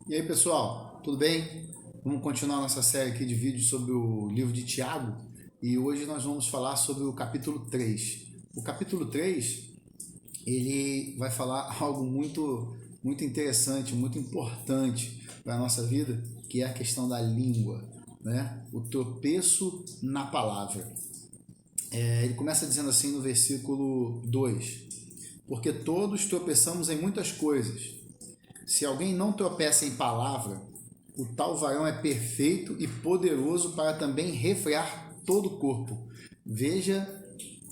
E aí, pessoal, tudo bem? Vamos continuar nossa série aqui de vídeos sobre o livro de Tiago e hoje nós vamos falar sobre o capítulo 3. O capítulo 3 ele vai falar algo muito interessante, muito importante para a nossa vida, que é a questão da língua, né? O tropeço na palavra. Ele começa dizendo assim no versículo 2: porque todos tropeçamos em muitas coisas. Se alguém não tropeça em palavra, o tal varão é perfeito e poderoso para também refrear todo o corpo. Veja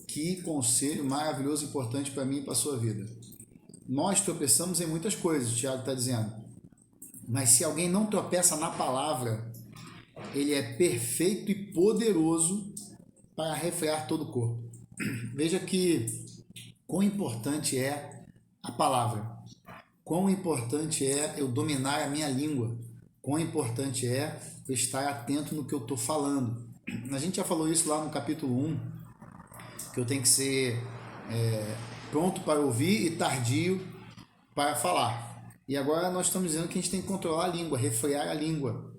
que conselho maravilhoso e importante para mim e para a sua vida. Nós tropeçamos em muitas coisas, o Tiago está dizendo. Mas se alguém não tropeça na palavra, ele é perfeito e poderoso para refrear todo o corpo. Veja que quão importante é a palavra. Quão importante é eu dominar a minha língua. Quão importante é eu estar atento no que eu estou falando. A gente já falou isso lá no capítulo 1, que eu tenho que ser pronto para ouvir e tardio para falar. E agora nós estamos dizendo que a gente tem que controlar a língua, refrear a língua.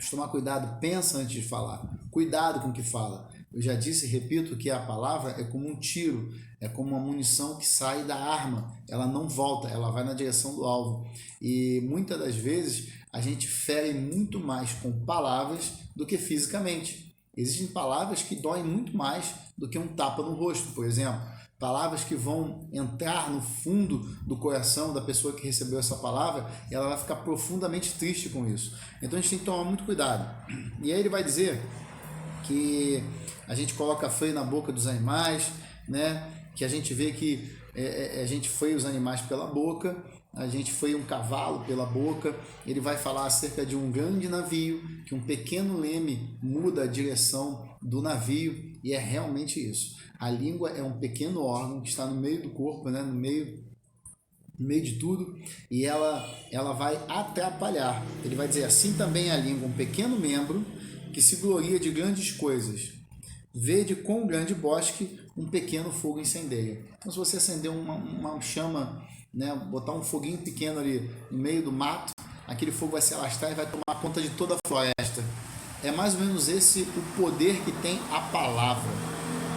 Tomar cuidado, pensa antes de falar. Cuidado com o que fala. Eu já disse e repito que a palavra é como um tiro, é como uma munição que sai da arma. Ela não volta, ela vai na direção do alvo. E muitas das vezes a gente fere muito mais com palavras do que fisicamente. Existem palavras que doem muito mais do que um tapa no rosto, por exemplo. Palavras que vão entrar no fundo do coração da pessoa que recebeu essa palavra e ela vai ficar profundamente triste com isso. Então a gente tem que tomar muito cuidado. E aí ele vai dizer que a gente coloca freio na boca dos animais, né? Que a gente vê que a gente freia os animais pela boca, a gente freia um cavalo pela boca. Ele vai falar acerca de um grande navio, que um pequeno leme muda a direção do navio, e é realmente isso. A língua é um pequeno órgão que está no meio do corpo, né? no meio de tudo, e ela vai atrapalhar. Ele vai dizer assim também a língua, um pequeno membro que se gloria de grandes coisas. Vede quão grande bosque um pequeno fogo incendeia. Então, se você acender uma chama, né, botar um foguinho pequeno ali no meio do mato, aquele fogo vai se alastrar e vai tomar conta de toda a floresta. É mais ou menos esse o poder que tem a palavra,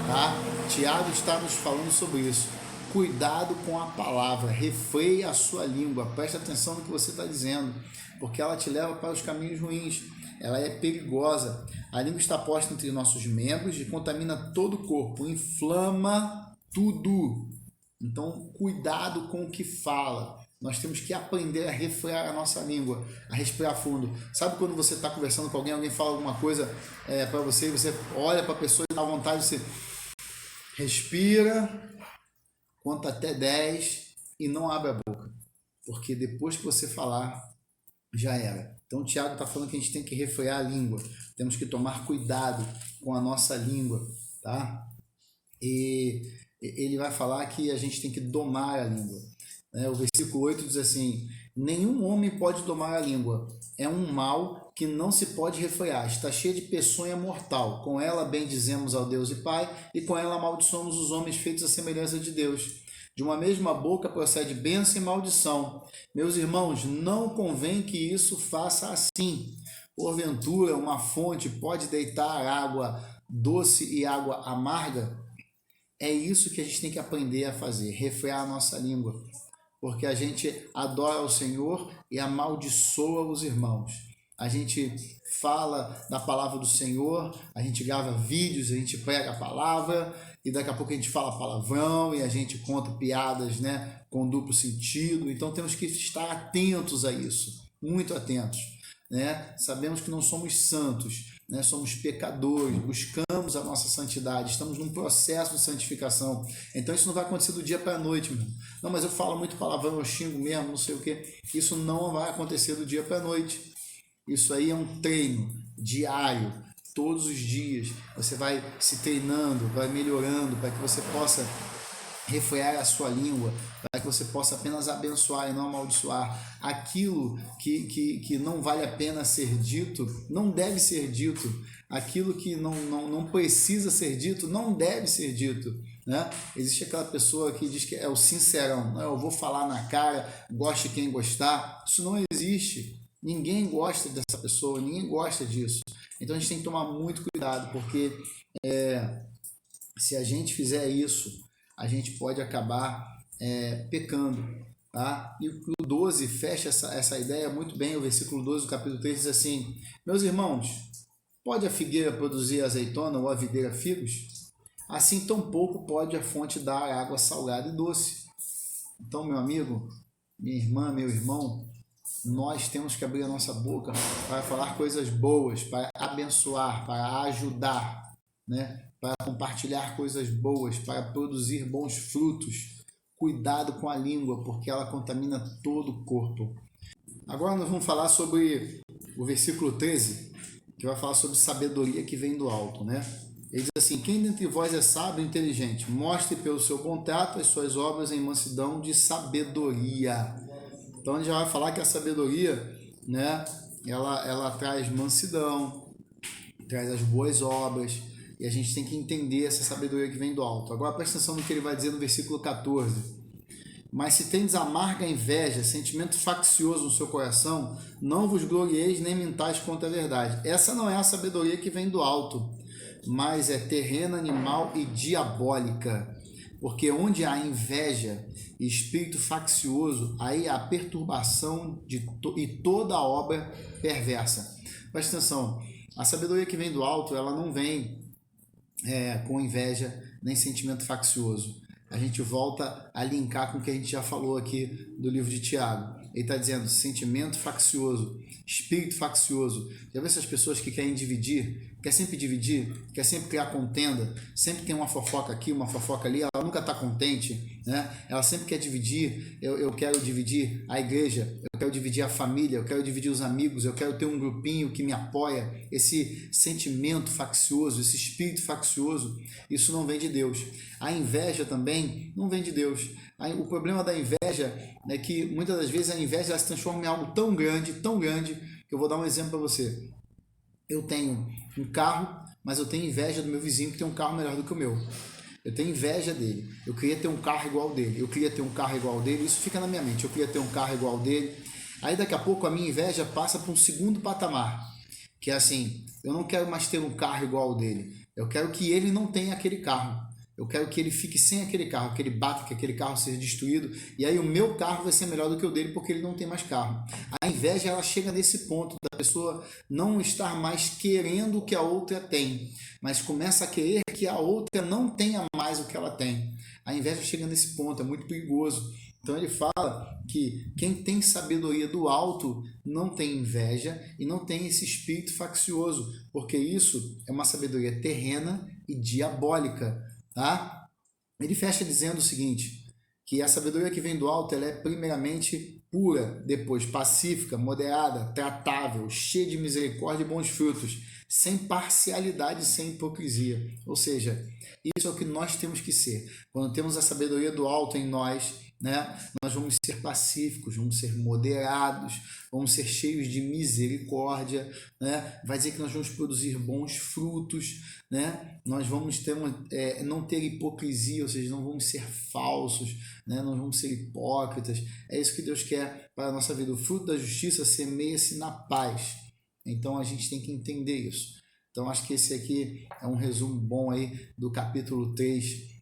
tá? Tiago está nos falando sobre isso. Cuidado com a palavra, refreie a sua língua, preste atenção no que você está dizendo, porque ela te leva para os caminhos ruins. Ela é perigosa. A língua está posta entre nossos membros e contamina todo o corpo, inflama tudo. Então, cuidado com o que fala. Nós temos que aprender a refrear a nossa língua, a respirar fundo. Sabe quando você está conversando com alguém fala alguma coisa para você, e você olha para a pessoa e dá vontade, você respira, conta até 10 e não abre a boca. Porque depois que você falar, já era. Então o Tiago está falando que a gente tem que refrear a língua, temos que tomar cuidado com a nossa língua, tá? E ele vai falar que a gente tem que domar a língua. O versículo 8 diz assim: nenhum homem pode domar a língua, é um mal que não se pode refrear, está cheia de peçonha mortal, com ela bendizemos ao Deus e Pai, e com ela amaldiçoamos os homens feitos à semelhança de Deus. De uma mesma boca procede bênção e maldição. Meus irmãos, não convém que isso faça assim. Porventura, uma fonte pode deitar água doce e água amarga? É isso que a gente tem que aprender a fazer, refrear a nossa língua. Porque a gente adora o Senhor e amaldiçoa os irmãos. A gente fala da palavra do Senhor, a gente grava vídeos, a gente prega a palavra, e daqui a pouco a gente fala palavrão e a gente conta piadas, né, com duplo sentido. Então temos que estar atentos a isso, muito atentos, né? Sabemos que não somos santos, né? Somos pecadores, buscamos a nossa santidade, estamos num processo de santificação. Então isso não vai acontecer do dia para a noite, meu. Não, mas eu falo muito palavrão, eu xingo mesmo, não sei o que. Isso não vai acontecer do dia para a noite. Isso aí é um treino diário. Todos os dias você vai se treinando, vai melhorando para que você possa refrear a sua língua, para que você possa apenas abençoar e não amaldiçoar. Aquilo que não vale a pena ser dito, não deve ser dito. Aquilo que não precisa ser dito, não deve ser dito. né? Existe aquela pessoa que diz que é o sincerão, eu vou falar na cara, goste quem gostar. Isso não existe. Ninguém gosta dessa pessoa, ninguém gosta disso. Então a gente tem que tomar muito cuidado, porque se a gente fizer isso, a gente pode acabar pecando. Tá? E o 12 fecha essa ideia muito bem. O versículo 12 do capítulo 3 diz assim: meus irmãos, pode a figueira produzir azeitona ou a videira figos? Assim tampouco pode a fonte dar água salgada e doce. Então, meu amigo, minha irmã, meu irmão, nós temos que abrir a nossa boca para falar coisas boas, para abençoar, para ajudar, né? Para compartilhar coisas boas, para produzir bons frutos. Cuidado com a língua, porque ela contamina todo o corpo. Agora nós vamos falar sobre o versículo 13, que vai falar sobre sabedoria que vem do alto, né? Ele diz assim: quem dentre vós é sábio e inteligente, mostre pelo seu bom trato as suas obras em mansidão de sabedoria. Então a gente já vai falar que a sabedoria, né, ela traz mansidão, traz as boas obras, e a gente tem que entender essa sabedoria que vem do alto. Agora presta atenção no que ele vai dizer no versículo 14. Mas se tendes amarga inveja, sentimento faccioso no seu coração, não vos glorieis nem mintais contra a verdade. Essa não é a sabedoria que vem do alto, mas é terrena, animal e diabólica. Porque onde há inveja e espírito faccioso, aí há perturbação e toda obra perversa. Presta atenção, a sabedoria que vem do alto, ela não vem com inveja nem sentimento faccioso. A gente volta a linkar com o que a gente já falou aqui do livro de Tiago. Ele está dizendo sentimento faccioso, espírito faccioso. Já viu essas pessoas que querem dividir, quer sempre criar contenda, sempre tem uma fofoca aqui, uma fofoca ali, ela nunca está contente, né? Ela sempre quer dividir. Eu quero dividir a igreja, eu quero dividir a família, eu quero dividir os amigos, eu quero ter um grupinho que me apoia. Esse sentimento faccioso, esse espírito faccioso, isso não vem de Deus. A inveja também não vem de Deus. O problema da inveja é que muitas das vezes a inveja ela se transforma em algo tão grande, que eu vou dar um exemplo para você. Eu tenho um carro, mas eu tenho inveja do meu vizinho que tem um carro melhor do que o meu. Eu tenho inveja dele. Eu queria ter um carro igual dele. Isso fica na minha mente. Eu queria ter um carro igual dele. Aí daqui a pouco a minha inveja passa para um segundo patamar, que é assim: eu não quero mais ter um carro igual ao dele. Eu quero que ele não tenha aquele carro. Eu quero que ele fique sem aquele carro, que ele bata, que aquele carro seja destruído, e aí o meu carro vai ser melhor do que o dele porque ele não tem mais carro. A inveja, ela chega nesse ponto da pessoa não estar mais querendo o que a outra tem, mas começa a querer que a outra não tenha mais o que ela tem. A inveja chega nesse ponto, é muito perigoso. Então ele fala que quem tem sabedoria do alto não tem inveja e não tem esse espírito faccioso, porque isso é uma sabedoria terrena e diabólica. Tá? Ele fecha dizendo o seguinte, que a sabedoria que vem do alto ela é primeiramente pura, depois pacífica, moderada, tratável, cheia de misericórdia e bons frutos, sem parcialidade e sem hipocrisia. Ou seja, isso é o que nós temos que ser. Quando temos a sabedoria do alto em nós, né, nós vamos ser pacíficos, vamos ser moderados, vamos ser cheios de misericórdia, né? Vai dizer que nós vamos produzir bons frutos, né? Nós vamos não ter hipocrisia, ou seja, não vamos ser falsos, né? Não vamos ser hipócritas. É isso que Deus quer para a nossa vida. O fruto da justiça semeia-se na paz. Então a gente tem que entender isso. Então acho que esse aqui é um resumo bom aí do capítulo 3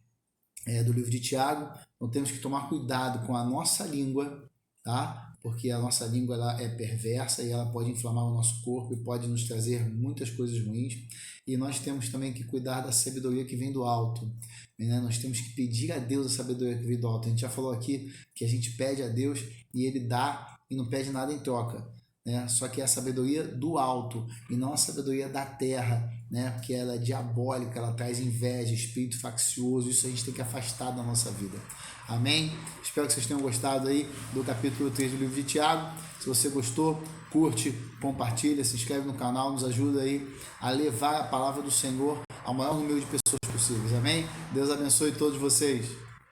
do livro de Tiago. Então temos que tomar cuidado com a nossa língua, tá? Porque a nossa língua ela é perversa e ela pode inflamar o nosso corpo e pode nos trazer muitas coisas ruins. E nós temos também que cuidar da sabedoria que vem do alto, né? Nós temos que pedir a Deus a sabedoria que vem do alto. A gente já falou aqui que a gente pede a Deus e Ele dá e não pede nada em troca, né? Só que é a sabedoria do alto e não a sabedoria da terra, né? Porque ela é diabólica, ela traz inveja, espírito faccioso. Isso a gente tem que afastar da nossa vida. Amém? Espero que vocês tenham gostado aí do capítulo 3 do livro de Tiago. Se você gostou, curte, compartilha, se inscreve no canal, nos ajuda aí a levar a palavra do Senhor ao maior número de pessoas possíveis. Amém? Deus abençoe todos vocês.